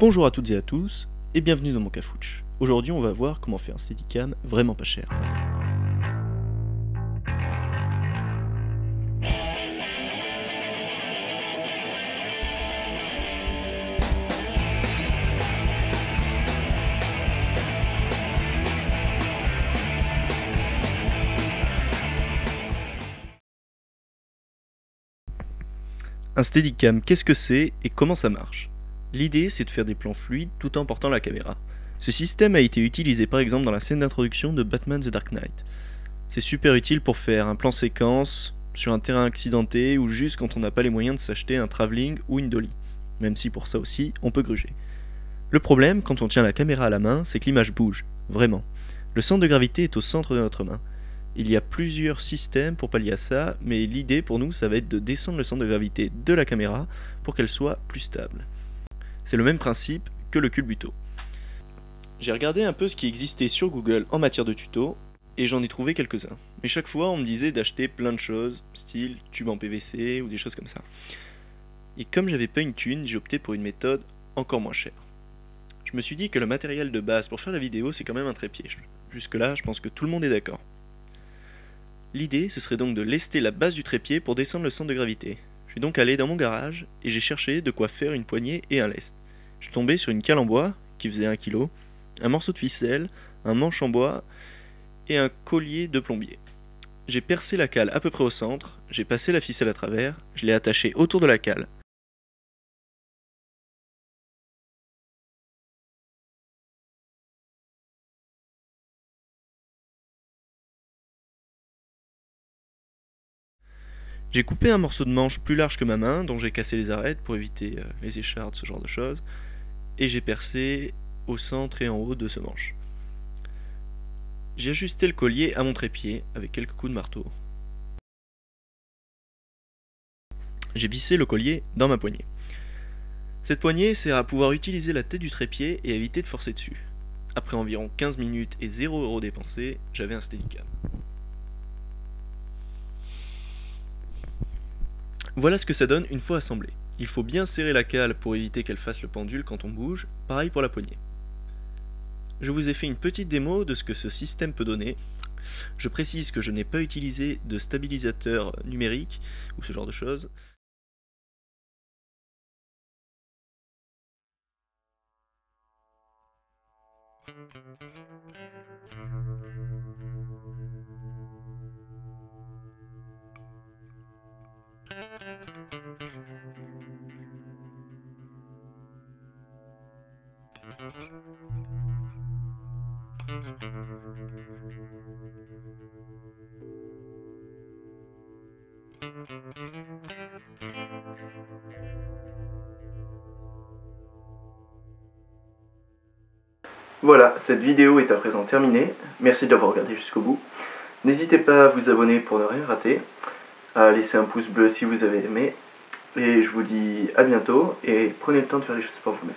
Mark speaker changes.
Speaker 1: Bonjour à toutes et à tous, et bienvenue dans mon cafouche. Aujourd'hui on va voir comment faire un Steadicam vraiment pas cher. Un Steadicam, qu'est-ce que c'est et comment ça marche? L'idée c'est de faire des plans fluides tout en portant la caméra. Ce système a été utilisé par exemple dans la scène d'introduction de Batman The Dark Knight. C'est super utile pour faire un plan séquence, sur un terrain accidenté ou juste quand on n'a pas les moyens de s'acheter un travelling ou une dolly. Même si pour ça aussi, on peut gruger. Le problème, quand on tient la caméra à la main, c'est que l'image bouge, vraiment. Le centre de gravité est au centre de notre main. Il y a plusieurs systèmes pour pallier à ça, mais l'idée pour nous, ça va être de descendre le centre de gravité de la caméra pour qu'elle soit plus stable. C'est le même principe que le culbuto. J'ai regardé un peu ce qui existait sur Google en matière de tuto, et j'en ai trouvé quelques-uns. Mais chaque fois, on me disait d'acheter plein de choses, style tube en PVC ou des choses comme ça. Et comme j'avais pas une thune, j'ai opté pour une méthode encore moins chère. Je me suis dit que le matériel de base pour faire la vidéo, c'est quand même un trépied. Jusque-là, je pense que tout le monde est d'accord. L'idée, ce serait donc de lester la base du trépied pour descendre le centre de gravité. Je suis donc allé dans mon garage et j'ai cherché de quoi faire une poignée et un lest. Je suis tombé sur une cale en bois qui faisait 1 kg, un morceau de ficelle, un manche en bois et un collier de plombier. J'ai percé la cale à peu près au centre, j'ai passé la ficelle à travers, je l'ai attachée autour de la cale. J'ai coupé un morceau de manche plus large que ma main, dont j'ai cassé les arêtes pour éviter les échardes, ce genre de choses, et j'ai percé au centre et en haut de ce manche. J'ai ajusté le collier à mon trépied avec quelques coups de marteau. J'ai vissé le collier dans ma poignée. Cette poignée sert à pouvoir utiliser la tête du trépied et éviter de forcer dessus. Après environ 15 minutes et 0 € dépensés, j'avais un Steadicam. Voilà ce que ça donne une fois assemblé. Il faut bien serrer la cale pour éviter qu'elle fasse le pendule quand on bouge, pareil pour la poignée. Je vous ai fait une petite démo de ce que ce système peut donner. Je précise que je n'ai pas utilisé de stabilisateur numérique ou ce genre de choses. Voilà, cette vidéo est à présent terminée. Merci d'avoir regardé jusqu'au bout. N'hésitez pas à vous abonner pour ne rien rater, à laisser un pouce bleu si vous avez aimé. Et je vous dis à bientôt et prenez le temps de faire les choses pour vous-même.